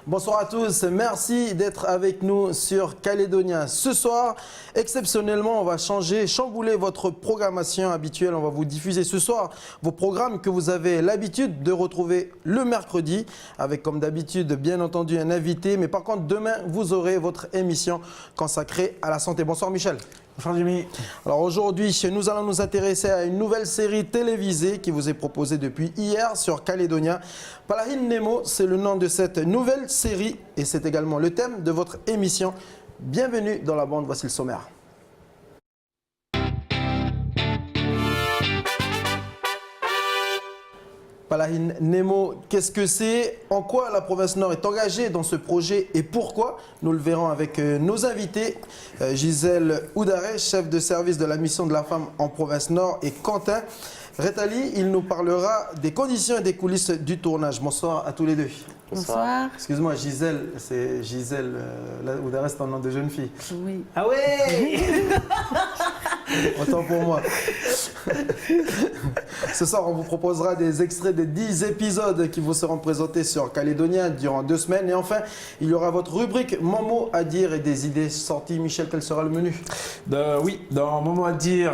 Bonsoir à tous, merci d'être avec nous sur Calédonia. Ce soir, exceptionnellement, on va chambouler votre programmation habituelle. On va vous diffuser ce soir vos programmes que vous avez l'habitude de retrouver le mercredi, avec comme d'habitude, bien entendu, un invité. Mais par contre, demain, vous aurez votre émission consacrée à la santé. Bonsoir Michel. Bonsoir Jimmy. Alors aujourd'hui, nous allons nous intéresser à une nouvelle série télévisée qui vous est proposée depuis hier sur Calédonia. Palahin Nemo, c'est le nom de cette nouvelle série et c'est également le thème de votre émission. Bienvenue dans la bande, voici le sommaire. Palahin Nemo, qu'est-ce que c'est? En quoi la province Nord est engagée dans ce projet et pourquoi? Nous le verrons avec nos invités, Gisèle Oudaré, chef de service de la mission de la femme en province Nord, et Quentin Rétali. Il nous parlera des conditions et des coulisses du tournage. Bonsoir à tous les deux. Bonsoir. Excuse-moi, Gisèle, c'est Gisèle Oudaré, c'est un nom de jeune fille. Oui. Ah ouais. Autant pour moi. Ce soir, on vous proposera des extraits des 10 épisodes qui vous seront présentés sur Calédonia durant 2 semaines. Et enfin, il y aura votre rubrique Mon mot à dire et des idées sorties. Michel, quel sera le menu? Oui, dans Mon mot à dire,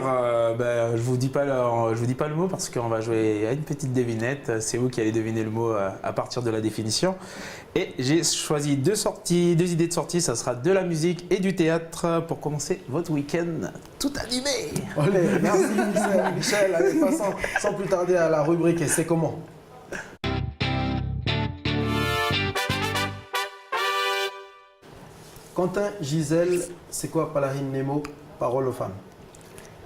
je vous dis pas le mot parce qu'on va jouer à une petite devinette. C'est vous qui allez deviner le mot à partir de la définition. Et j'ai choisi deux idées de sortie. Ça sera de la musique et du théâtre pour commencer votre week-end tout animé. Olé, merci Michel. Allez, passons sans plus tarder à la rubrique et c'est comment. Quentin, Gisèle, c'est quoi Palahin Nemo? Parole aux femmes.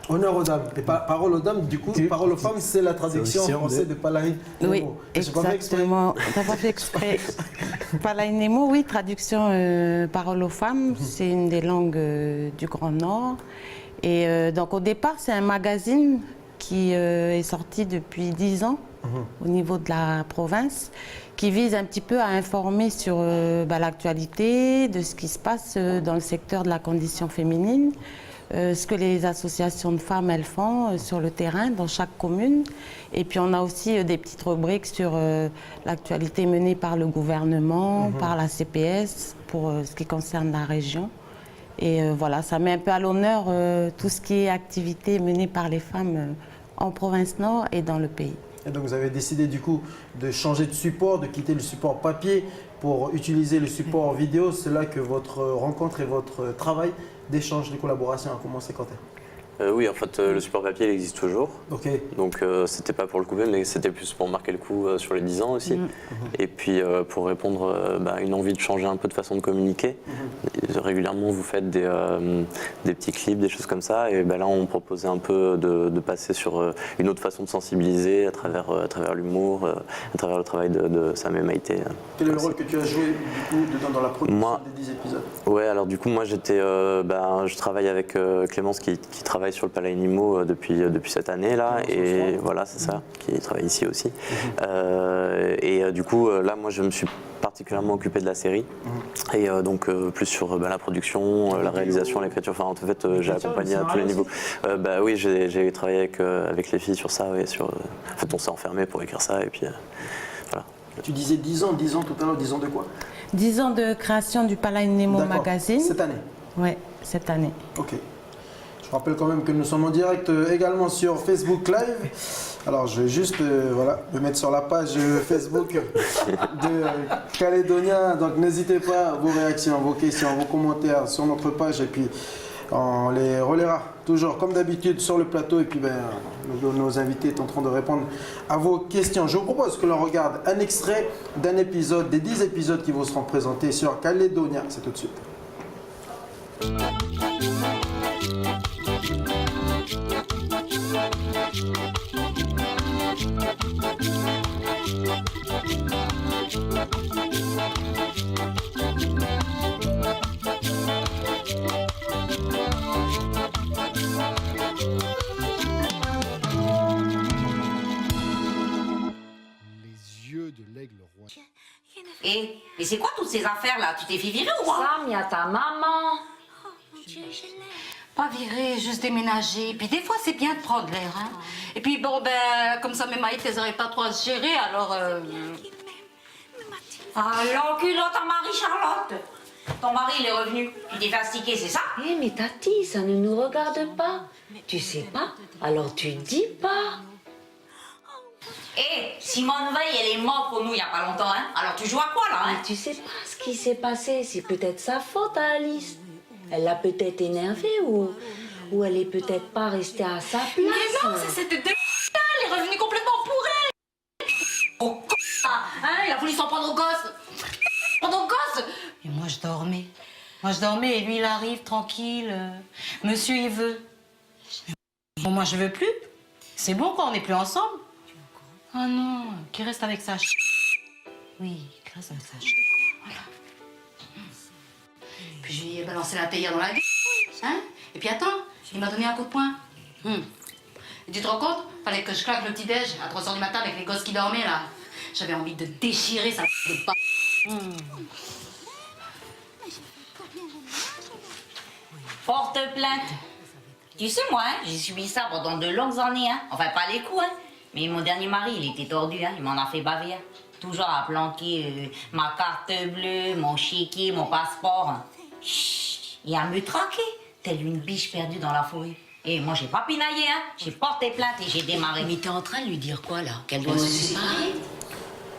Honneur aux dames. Et parole aux dames, du coup, parole aux femmes, c'est la traduction en français de Palahin Nemo. Oui, exactement. T'as pas fait exprès. Palahin Nemo, oui, traduction parole aux femmes, c'est une des langues du Grand Nord. Et donc au départ, c'est un magazine qui est sorti depuis 10 ans au niveau de la province, qui vise un petit peu à informer sur l'actualité, de ce qui se passe dans le secteur de la condition féminine, ce que les associations de femmes elles font sur le terrain dans chaque commune. Et puis on a aussi des petites rubriques sur l'actualité menée par le gouvernement, par la CPS, pour ce qui concerne la région. Et voilà, ça met un peu à l'honneur tout ce qui est activité menée par les femmes en province Nord et dans le pays. Et donc vous avez décidé du coup de changer de support, de quitter le support papier pour utiliser le support vidéo. C'est là que votre rencontre et votre travail d'échange, de collaboration a commencé, Quentin? Oui, en fait, le support papier il existe toujours. Ok. Donc, c'était pas pour le coup, mais c'était plus pour marquer le coup sur les 10 ans aussi. Et puis, pour répondre à une envie de changer un peu de façon de communiquer. Régulièrement, vous faites des petits clips, des choses comme ça. Et là, on proposait un peu de passer sur une autre façon de sensibiliser à travers l'humour, à travers le travail de Sam et Maïté. Quel est le rôle que tu as joué du coup, dans la production des 10 épisodes? Ouais, alors du coup, moi, je travaille avec Clémence qui travaille sur le Palahin Nemo depuis cette année-là, et voilà, c'est ça, qui travaille ici aussi. Du coup, là, moi, je me suis particulièrement occupé de la série, et donc plus sur la production, la réalisation, l'écriture, enfin en fait, j'ai accompagné à tous les niveaux. Oui, j'ai travaillé avec les filles sur ça, et en fait, on s'est enfermé pour écrire ça, et puis voilà. Tu disais 10 ans tout à l'heure, 10 ans de quoi? 10 ans de création du Palahin Nemo magazine. Cette année? Oui, cette année. Ok. Je rappelle quand même que nous sommes en direct également sur Facebook Live. Alors je vais juste me mettre sur la page Facebook de Calédonia. Donc n'hésitez pas, vos réactions, vos questions, vos commentaires sur notre page. Et puis on les relaiera toujours comme d'habitude sur le plateau. Et puis nos invités tenteront de répondre à vos questions. Je vous propose que l'on regarde un extrait d'un épisode, des 10 épisodes qui vous seront présentés sur Calédonia. C'est tout de suite. Et c'est quoi toutes ces affaires-là? Tu t'es fait virer ou quoi? Sam, il y a ta maman. Oh mon Dieu, je l'aime. Pas virer, juste déménager. Puis des fois, c'est bien de prendre l'air. Hein. Et puis bon, ben, comme ça, mes maïs, elles n'arrivent pas trop à se gérer, alors... Ah, l'enculotte à Marie-Charlotte. Ton mari, il est revenu. Tu t'es fait astiquer, c'est ça? Eh mais Tati, ça ne nous regarde pas. Tu sais pas, alors tu dis pas. Eh, Simone Veil, elle est morte pour nous il y a pas longtemps, hein? Alors tu joues à quoi, là, hein? Mais tu sais pas ce qui s'est passé, c'est peut-être sa faute à Alice. Elle l'a peut-être énervée ou elle est peut-être pas restée à sa place. Mais non, c'était de elle est revenue complètement bourrée. Oh, hein, il a voulu s'en prendre au gosse. Prendre au gosse. Et moi, je dormais. Et lui, il arrive tranquille. Monsieur, il veut. Bon, moi, je veux plus. C'est bon, quoi, on n'est plus ensemble. Ah non, qui reste avec sa Oui, qui reste avec sa Voilà. Puis je lui ai balancé la théière dans la gueule. Hein? Et puis attends, il m'a donné un coup de poing. Et tu te rends compte? Fallait que je claque le petit-déj à 3h du matin avec les gosses qui dormaient, là. J'avais envie de déchirer sa de pas. Porte plainte. Tu sais, moi, hein, j'ai subi ça pendant de longues années, hein. Enfin, pas les coups, hein. Mais mon dernier mari, il était tordu, hein. Il m'en a fait baver, hein. Toujours à planquer ma carte bleue, mon chéquier, mon passeport. Chut, et à me traquer, telle une biche perdue dans la forêt. Et moi, j'ai pas pinaillé, hein. J'ai porté plainte et j'ai démarré. Mais t'es en train de lui dire quoi, là? Qu'elle doit se séparer?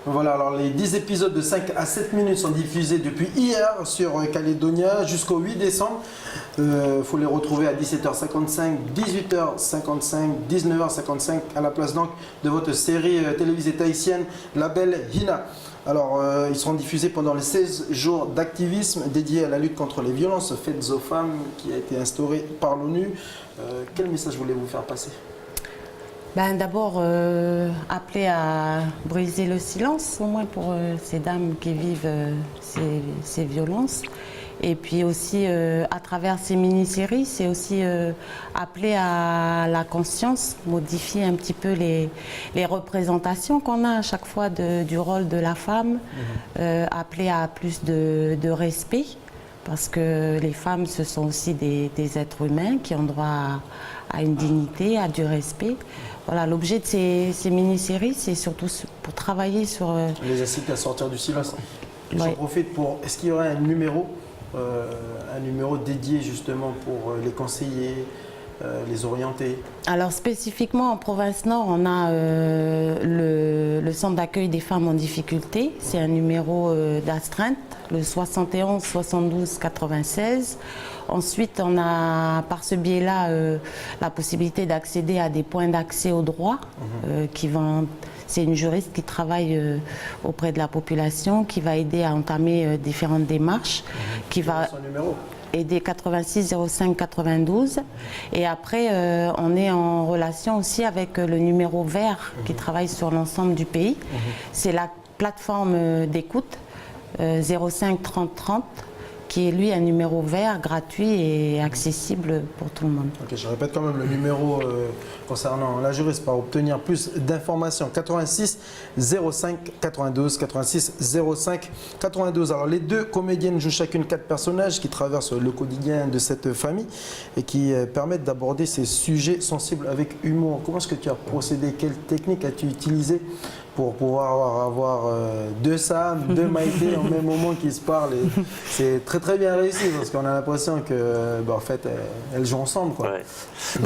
Voilà, alors les 10 épisodes de 5 à 7 minutes sont diffusés depuis hier sur Calédonia jusqu'au 8 décembre. Il faut les retrouver à 17h55, 18h55, 19h55 à la place donc de votre série télévisée tahitienne La Belle Hina. Alors, ils seront diffusés pendant les 16 jours d'activisme dédiés à la lutte contre les violences faites aux femmes qui a été instauré par l'ONU. Quel message voulez-vous faire passer ? Ben, d'abord, appeler à briser le silence, au moins pour ces dames qui vivent ces violences. Et puis aussi, à travers ces mini-séries, c'est aussi appeler à la conscience, modifier un petit peu les représentations qu'on a à chaque fois du rôle de la femme, appeler à plus de respect, parce que les femmes, ce sont aussi des êtres humains qui ont droit à une dignité, à du respect. Voilà, l'objet de ces mini-séries, c'est surtout pour travailler sur... Les incite à sortir du silence. Ouais. J'en profite pour... Est-ce qu'il y aurait un numéro dédié justement pour les conseiller, les orienter? Alors spécifiquement en province Nord, on a le centre d'accueil des femmes en difficulté. C'est un numéro d'astreinte, le 71 72 96. Ensuite, on a par ce biais-là la possibilité d'accéder à des points d'accès au droit c'est une juriste qui travaille auprès de la population, qui va aider à entamer différentes démarches, qui va aider 86 05 92. Et après, on est en relation aussi avec le numéro vert qui travaille sur l'ensemble du pays. C'est la plateforme d'écoute 05 30 30. Qui est lui un numéro vert, gratuit et accessible pour tout le monde. Ok, je répète quand même le numéro concernant la juriste pour obtenir plus d'informations. 86 05 92, 86 05 92. Alors les deux comédiennes jouent chacune 4 personnages qui traversent le quotidien de cette famille et qui permettent d'aborder ces sujets sensibles avec humour. Comment est-ce que tu as procédé? Quelle technique as-tu utilisée pour pouvoir avoir deux Sam, deux Maïté en même moment qui se parlent? C'est très bien réussi parce qu'on a l'impression que en fait elles jouent ensemble, quoi. Ouais.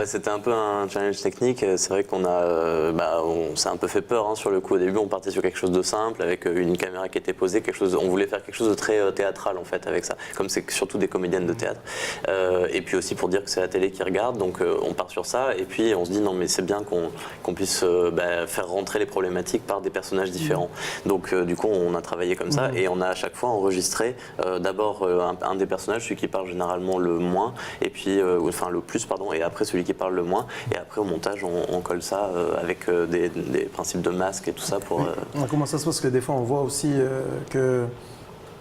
C'était un peu un challenge technique. C'est vrai qu'on a, on s'est un peu fait peur, hein, sur le coup. Au début, on partait sur quelque chose de simple avec une caméra qui était posée, on voulait faire quelque chose de très théâtral en fait avec ça, comme c'est surtout des comédiennes de théâtre. Et puis aussi pour dire que c'est la télé qui regarde, donc on part sur ça et puis on se dit non mais c'est bien qu'on puisse faire rentrer les problématiques par des personnages différents. Donc du coup on a travaillé comme ça et on a à chaque fois enregistré d'abord un des personnages, celui qui parle généralement le moins et puis enfin le plus pardon, et après celui qui parle le moins et après au montage on colle ça avec des principes de masque et tout ça pour... Comment ça se passe? Parce que des fois on voit aussi que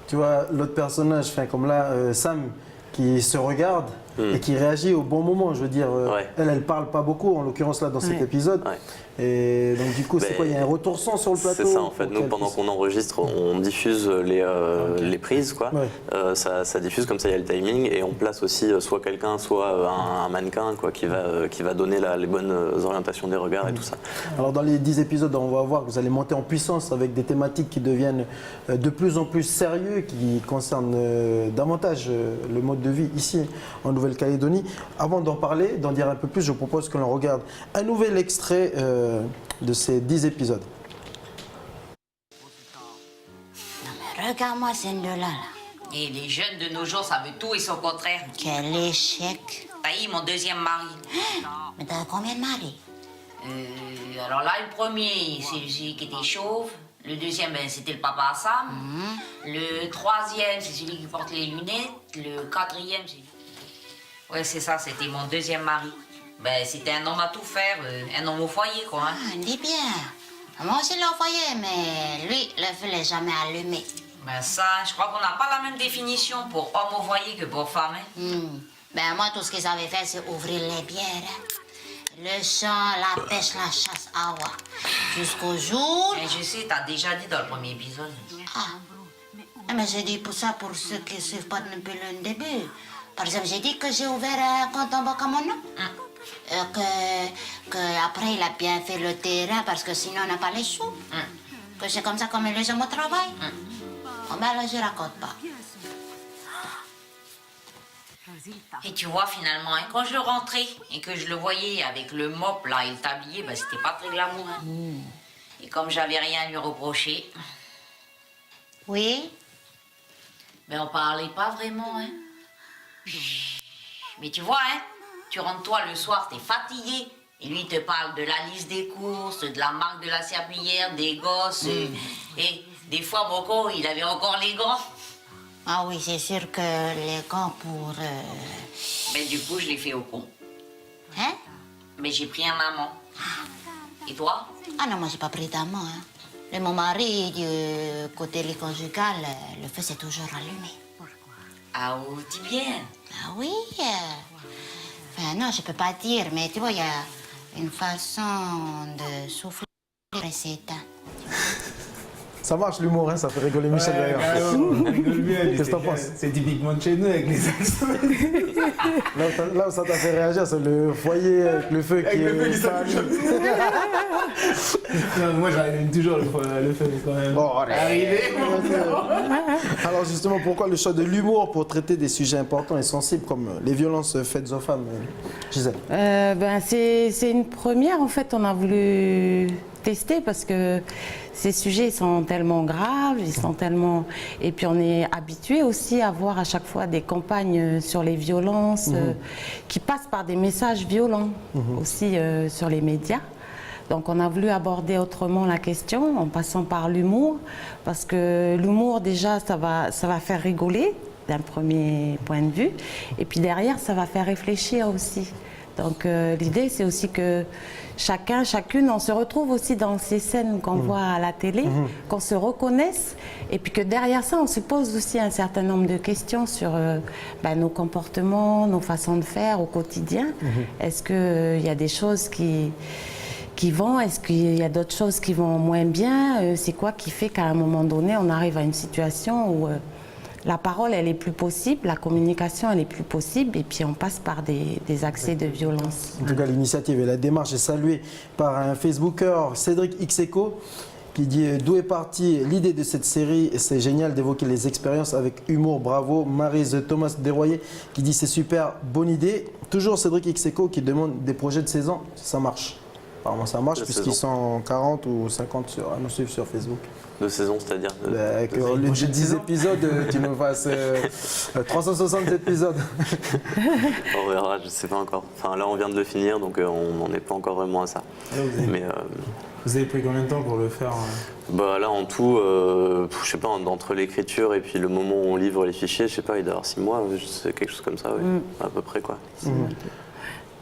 tu vois l'autre personnage, comme là Sam qui se regarde et qui réagit au bon moment. Je veux dire, Ouais. elle parle pas beaucoup, en l'occurrence là dans cet Ouais. épisode. Ouais. Et donc du coup, c'est Ben, quoi? Il y a un retour son sur le plateau? C'est ça en fait. pour Nous, qu'elle pendant puisse- qu'on enregistre, on diffuse les prises, quoi. Ouais. Ça diffuse comme ça, il y a le timing et on place aussi soit quelqu'un, soit un mannequin, quoi, qui va donner les bonnes orientations des regards et tout ça. Alors dans les 10 épisodes, on va voir que vous allez monter en puissance avec des thématiques qui deviennent de plus en plus sérieux, qui concernent davantage le mode de vie ici en Nouvelle-Calédonie. Avant d'en parler, d'en dire un peu plus, je propose que l'on regarde un nouvel extrait de ces 10 épisodes. Regarde-moi celle de là. Et les jeunes de nos jours, ça veut tout et son contraire. Quel échec. Taï, mon deuxième mari. Mais t'as combien de maris? Alors là, le premier, c'est celui qui était chauve. Le deuxième, ben, c'était le papa Sam. Le troisième, c'est celui qui porte les lunettes. Le quatrième, c'est... Ouais, c'est ça, c'était mon deuxième mari. Ben, c'était un homme à tout faire, un homme au foyer, quoi. Hein. Ah, dis bien. Moi aussi, l'ai envoyé, mais lui, le feu n'est jamais allumé. Ben ça, je crois qu'on n'a pas la même définition pour homme au foyer que pour femme. Hein. Ben, moi, tout ce qu'ils avaient fait, c'est ouvrir les bières. Le chant, la pêche, la chasse, ah ouais. Jusqu'au jour... Et je sais, t'as déjà dit dans le premier épisode. Ah, mais j'ai dit pour ça pour ceux qui ne suivent pas depuis le début. Par exemple, j'ai dit que j'ai ouvert un compte en banque à mon nom. Que après, il a bien fait le terrain parce que sinon, on n'a pas les sous. Que c'est comme ça qu'on met les gens au travail. Oh, ben là, je raconte pas. Et tu vois, finalement, hein, quand je rentrais et que je le voyais avec le mop là et le tablier, ben, c'était pas très glamour. Hein. Et comme j'avais rien à lui reprocher, Oui? ben on parlait pas vraiment. Hein. Mais tu vois, hein, tu rentres toi le soir, t'es fatigué. Et lui, il te parle de la liste des courses, de la marque de la serpillière, des gosses. Et des fois, Boko, il avait encore les gants. Ah oui, c'est sûr que les gants pour... Mais du coup, je l'ai fait au con. Hein? Mais j'ai pris un amant. Et toi? Ah non, moi, j'ai pas pris d'amant, hein. Et mon mari, du côté les conjugal, le feu s'est toujours allumé. Ah, oh, dis bien. Ah oui? Enfin, non, je peux pas dire, mais tu vois, il y a une façon de souffler et c'est éteint. Ça marche l'humour, hein, ça fait rigoler Michel d'ailleurs. Qu'est-ce que t'en penses? C'est typiquement de chez nous avec les accents. Là où ça t'a fait réagir, c'est le foyer avec le feu qui est pas allumé. Non, moi j'arrive toujours le feu quand même. Bon, alors justement, pourquoi le choix de l'humour pour traiter des sujets importants et sensibles comme les violences faites aux femmes, Gisèle? Ben, c'est une première, en fait, on a voulu tester parce que ces sujets sont tellement graves, ils sont tellement... Et puis on est habitué aussi à voir à chaque fois des campagnes sur les violences qui passent par des messages violents aussi sur les médias. Donc on a voulu aborder autrement la question en passant par l'humour parce que l'humour déjà ça va faire rigoler d'un premier point de vue et puis derrière ça va faire réfléchir aussi. Donc l'idée c'est aussi que chacune, on se retrouve aussi dans ces scènes qu'on voit à la télé, qu'on se reconnaisse et puis que derrière ça on se pose aussi un certain nombre de questions sur nos comportements, nos façons de faire au quotidien. Est-ce qu'il y a des choses qui vont, est-ce qu'il y a d'autres choses qui vont moins bien? C'est quoi qui fait qu'à un moment donné on arrive à une situation où la parole, elle est plus possible, la communication, elle est plus possible, et puis on passe par des accès de violence. En tout cas, l'initiative et la démarche est saluée par un Facebooker, Cédric Xeco, qui dit « D'où est partie l'idée de cette série? C'est génial d'évoquer les expériences avec humour, bravo. » Maryse Thomas Desroyers qui dit « C'est super, bonne idée. » Toujours Cédric Xeco qui demande des projets de saison, ça marche. Apparemment ça marche puisqu'ils sont 40 ou 50 à nous suivre sur Facebook. De saison, c'est-à-dire Au lieu de 10 épisodes, tu nous fasses 360 épisodes. On verra, je sais pas encore. Enfin là on vient de le finir donc on n'en est pas encore vraiment à ça. Mais Vous avez pris combien de temps pour le faire? bah là en tout, je sais pas, entre l'écriture et puis le moment où on livre les fichiers, je sais pas, il doit y avoir 6 mois, c'est quelque chose comme ça, oui, à peu près quoi.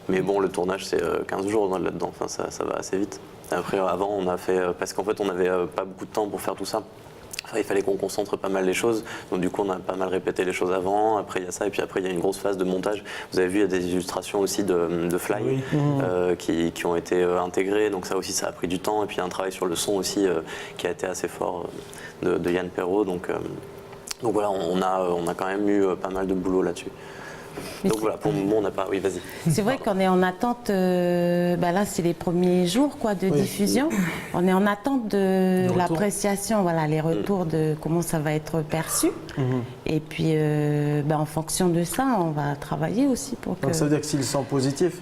Mais bon, le tournage c'est 15 jours là-dedans, enfin, ça va assez vite. Après, avant on a fait, parce qu'en fait on n'avait pas beaucoup de temps pour faire tout ça. il fallait qu'on concentre pas mal les choses. Donc du coup, on a pas mal répété les choses avant. Après, il y a ça. Et puis après, il y a une grosse phase de montage. Vous avez vu, il y a des illustrations aussi de Fly qui ont été intégrées. Donc ça aussi, ça a pris du temps. Et puis il y a un travail sur le son aussi qui a été assez fort de Yann Perrault. Donc voilà, on a quand même eu pas mal de boulot là-dessus. Donc voilà, pour le moment, on n'a pas... Oui, vas-y. C'est vrai qu'on est en attente, là c'est les premiers jours de diffusion, on est en attente de l'appréciation, voilà, les retours de comment ça va être perçu. Et puis en fonction de ça, on va travailler aussi pour que... Donc ça veut dire que s'ils sont positifs,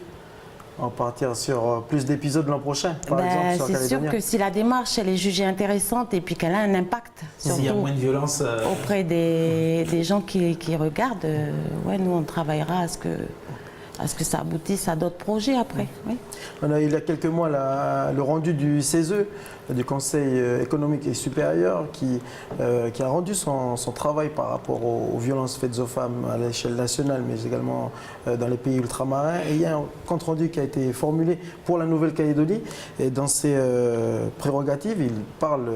on va partir sur plus d'épisodes l'an prochain, par exemple, sur c'est sûr Calédonia. que si la démarche elle est jugée intéressante et puis qu'elle a un impact, S'il y a surtout moins de violence. auprès des gens qui regardent, nous on travaillera à ce que ça aboutisse à d'autres projets après. Oui. On a eu il y a quelques mois le rendu du CESE, du Conseil économique et supérieur, qui a rendu son travail par rapport aux violences faites aux femmes à l'échelle nationale, mais également dans les pays ultramarins. Et il y a un compte rendu qui a été formulé pour la Nouvelle-Calédonie. Et dans ses prérogatives, il parle,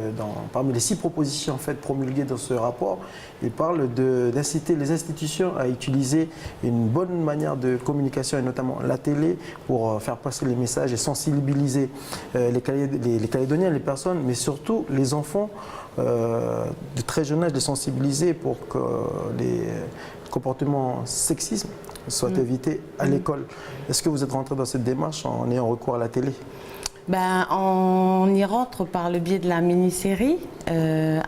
parmi les 6 propositions en fait, promulguées dans ce rapport, il parle d'inciter les institutions à utiliser une bonne manière de communication, et notamment la télé, pour faire passer les messages et sensibiliser les Calédoniens, les personnes, mais surtout les enfants de très jeune âge, les sensibiliser pour que les comportements sexistes soient évités à l'école. Est-ce que vous êtes rentré dans cette démarche en ayant recours à la télé ? On y rentre par le biais de la mini-série.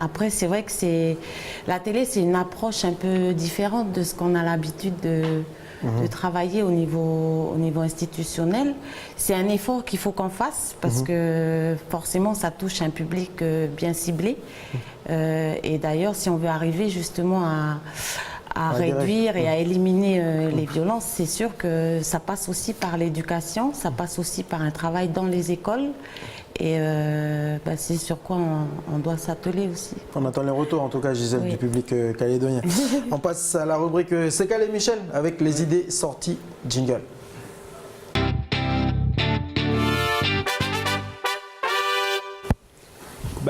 Après, c'est vrai que la télé, c'est une approche un peu différente de ce qu'on a l'habitude de travailler au niveau institutionnel. C'est un effort qu'il faut qu'on fasse parce que forcément, ça touche un public bien ciblé. Et d'ailleurs, si on veut arriver justement à réduire et à éliminer les violences, c'est sûr que ça passe aussi par l'éducation, ça passe aussi par un travail dans les écoles. Et c'est sur quoi on doit s'atteler aussi. On attend les retours, en tout cas, Gisèle, du public calédonien. On passe à la rubrique C'est Calé Michel avec les idées sorties jingle.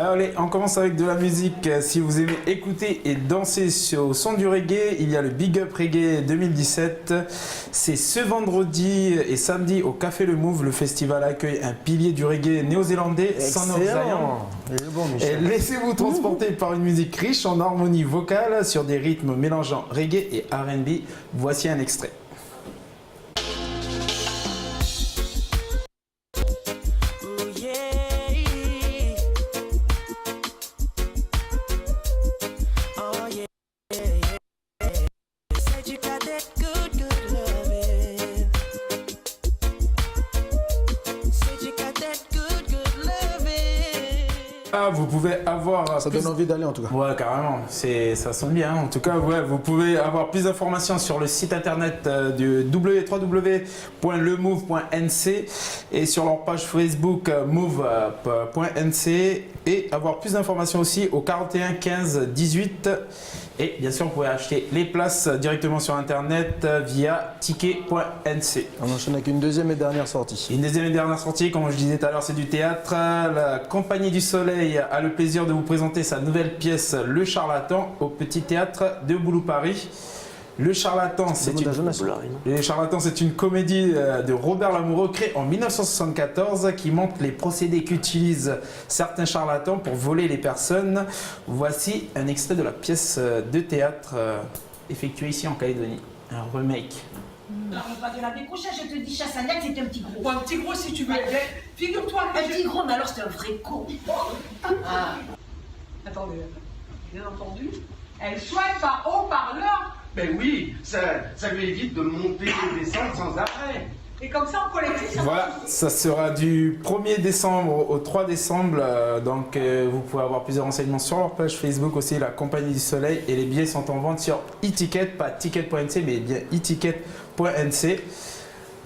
Allez, on commence avec de la musique. Si vous aimez écouter et danser au son du reggae, il y a le Big Up Reggae 2017. C'est ce vendredi et samedi au Café Le Move. Le festival accueille un pilier du reggae néo-zélandais, Son of Zion. Et laissez-vous transporter par une musique riche en harmonie vocale sur des rythmes mélangeant reggae et R&B. Voici un extrait. Vous pouvez avoir... Ça donne envie d'aller en tout cas. Ouais, carrément. Ça sonne bien. En tout cas, vous pouvez avoir plus d'informations sur le site internet du www.lemove.nc et sur leur page Facebook move.nc et avoir plus d'informations aussi au 41 15 18. Et bien sûr, vous pouvez acheter les places directement sur internet via ticket.nc. On enchaîne avec une deuxième et dernière sortie. Une deuxième et dernière sortie, comme je disais tout à l'heure, c'est du théâtre. La Compagnie du Soleil a le plaisir de vous présenter sa nouvelle pièce Le Charlatan au Petit Théâtre de Boulou Paris. Le Charlatan, c'est une comédie de Robert Lamoureux créée en 1974 qui montre les procédés qu'utilisent certains charlatans pour voler les personnes. Voici un extrait de la pièce de théâtre effectuée ici en Calédonie, un remake. Non, pas de la décrocher, je te dis, Chassagnac, c'était un petit gros. Ou un petit gros si tu veux. Figure-toi que Un petit gros, mais alors c'était un vrai con. Ah. Attendez, bien entendu, elle soigne par haut-parleur. Ben oui, ça lui évite de monter et descendre sans arrêt. Et comme ça, en collectif, ça Voilà, ça sera du 1er décembre au 3 décembre. Donc, vous pouvez avoir plusieurs renseignements sur leur page Facebook aussi, la Compagnie du Soleil. Et les billets sont en vente sur e-ticket, pas ticket.nc, mais bien e-ticket.nc.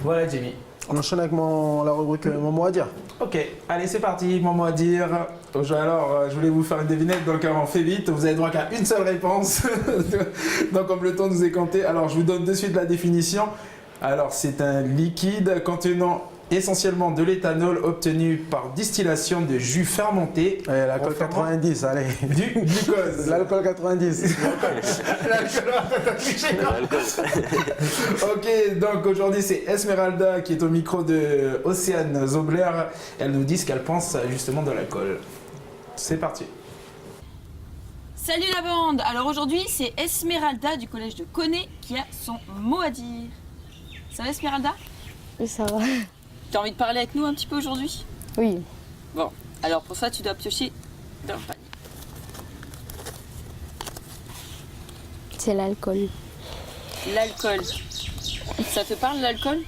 Voilà, Jamie. On enchaîne avec la rubrique Mon mot à dire. Ok, allez, c'est parti, mon mot à dire. Alors, je voulais vous faire une devinette, donc on fait vite. Vous avez droit qu'à une seule réponse. Donc, comme le temps nous est compté, alors je vous donne de suite la définition. Alors, c'est un liquide contenant essentiellement de l'éthanol obtenu par distillation de jus fermenté. L'alcool 90, allez. Du glucose. L'alcool 90. Ok, donc aujourd'hui c'est Esmeralda qui est au micro de Océane Zobler. Elle nous dit ce qu'elle pense justement de l'alcool. C'est parti. Salut la bande. Alors aujourd'hui c'est Esmeralda du collège de Coné qui a son mot à dire. Ça va Esmeralda? Oui, ça va. Tu as envie de parler avec nous un petit peu aujourd'hui? Oui. Bon, alors pour ça tu dois piocher dans le panier. C'est l'alcool. L'alcool. Ça te parle l'alcool?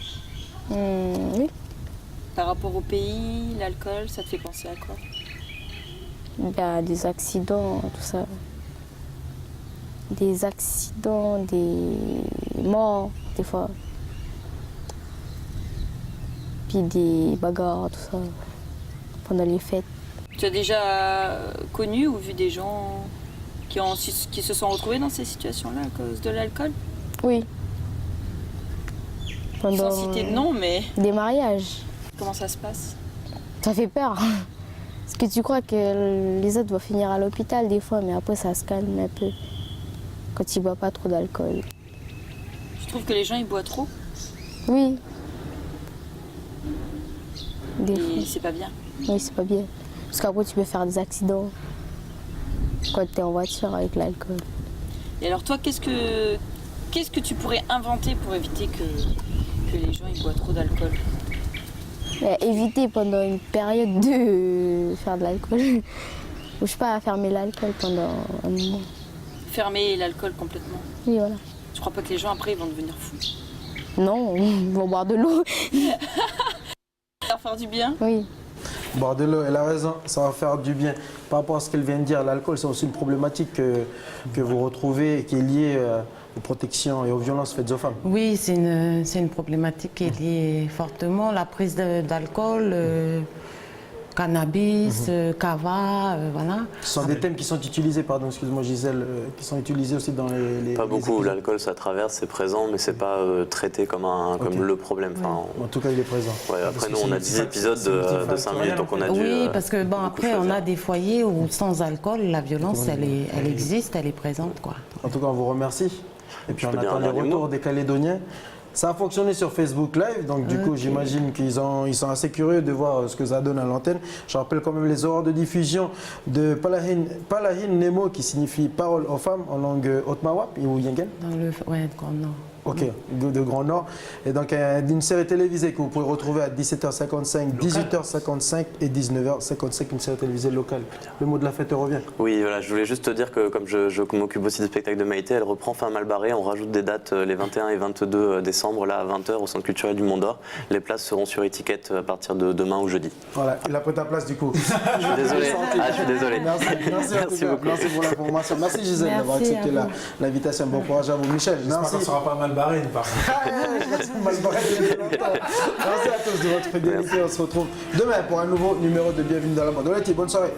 Oui. Par rapport au pays, l'alcool, ça te fait penser à quoi? Il y a des accidents, tout ça. Des accidents, des morts, des fois. Puis des bagarres, tout ça, pendant les fêtes. Tu as déjà connu ou vu des gens qui se sont retrouvés dans ces situations-là à cause de l'alcool? Oui. Sans citer de nom, mais des mariages. comment ça se passe? Ça fait peur. Parce que tu crois que les autres vont finir à l'hôpital des fois, mais après ça se calme un peu. Quand tu bois pas trop d'alcool. Je trouve que les gens ils boivent trop Oui. Des fois. et c'est pas bien. Oui, c'est pas bien. Parce qu'après, tu peux faire des accidents quand tu es en voiture avec l'alcool. Et alors toi, qu'est-ce que tu pourrais inventer pour éviter que les gens ils boivent trop d'alcool? Éviter pendant une période de faire de l'alcool. Ou je sais pas, fermer l'alcool pendant un moment. Fermer l'alcool complètement. Oui, voilà. Je crois pas que les gens après ils vont devenir fous. Non, ils vont boire de l'eau. Ça va faire du bien? Oui. Boire de l'eau, elle a raison, ça va faire du bien. Par rapport à ce qu'elle vient de dire, l'alcool, c'est aussi une problématique que vous retrouvez qui est liée aux protections et aux violences faites aux femmes. Oui, c'est une problématique qui est liée fortement. La prise d'alcool, cannabis, cava, voilà. Ce sont des thèmes qui sont utilisés, pardon, excuse-moi Gisèle, qui sont utilisés aussi dans les Pas beaucoup, épisodes. l'alcool ça traverse, c'est présent, mais c'est pas traité comme le problème. Enfin, En tout cas, il est présent. ouais, après Parce que nous on a c'est- 10 épisodes de 5 minutes, donc on a dû... Oui, parce que bon, beaucoup après, on choisir. a des foyers où sans alcool, la violence, elle existe, elle est présente, quoi. En tout cas, on vous remercie. Et puis on peux dire attend un les dernier retours mot des Calédoniens. Ça a fonctionné sur Facebook Live, donc du coup j'imagine ils sont assez curieux de voir ce que ça donne à l'antenne. Je rappelle quand même les horaires de diffusion de Palahin Nemo qui signifie parole aux femmes en langue Otmawap ou Yengen. Dans le Grand Nord. Ok, de Grand Nord. Et donc d'une série télévisée que vous pouvez retrouver à 17h55, 18h55 et 19h55, une série télévisée locale. Le mot de la fête revient. Oui, voilà, je voulais juste te dire que comme je m'occupe aussi du spectacle de Maïté, elle reprend fin mal barré. On rajoute des dates les 21 et 22 décembre, là à 20h au Centre culturel du Mont d'Or. Les places seront sur étiquette à partir de demain ou jeudi. Voilà, il a pris ta place du coup. Je suis désolé. Ah, je suis désolé. Merci, en tout cas. beaucoup. Merci pour l'information. Merci Gisèle d'avoir Merci accepté à vous. l'invitation. Bon courage à vous. Michel, J'espère merci. qu'on sera pas mal barré, par contre. Merci à tous de votre fidélité. On se retrouve demain pour un nouveau numéro de Bienvenue dans la Mode. Bonne soirée.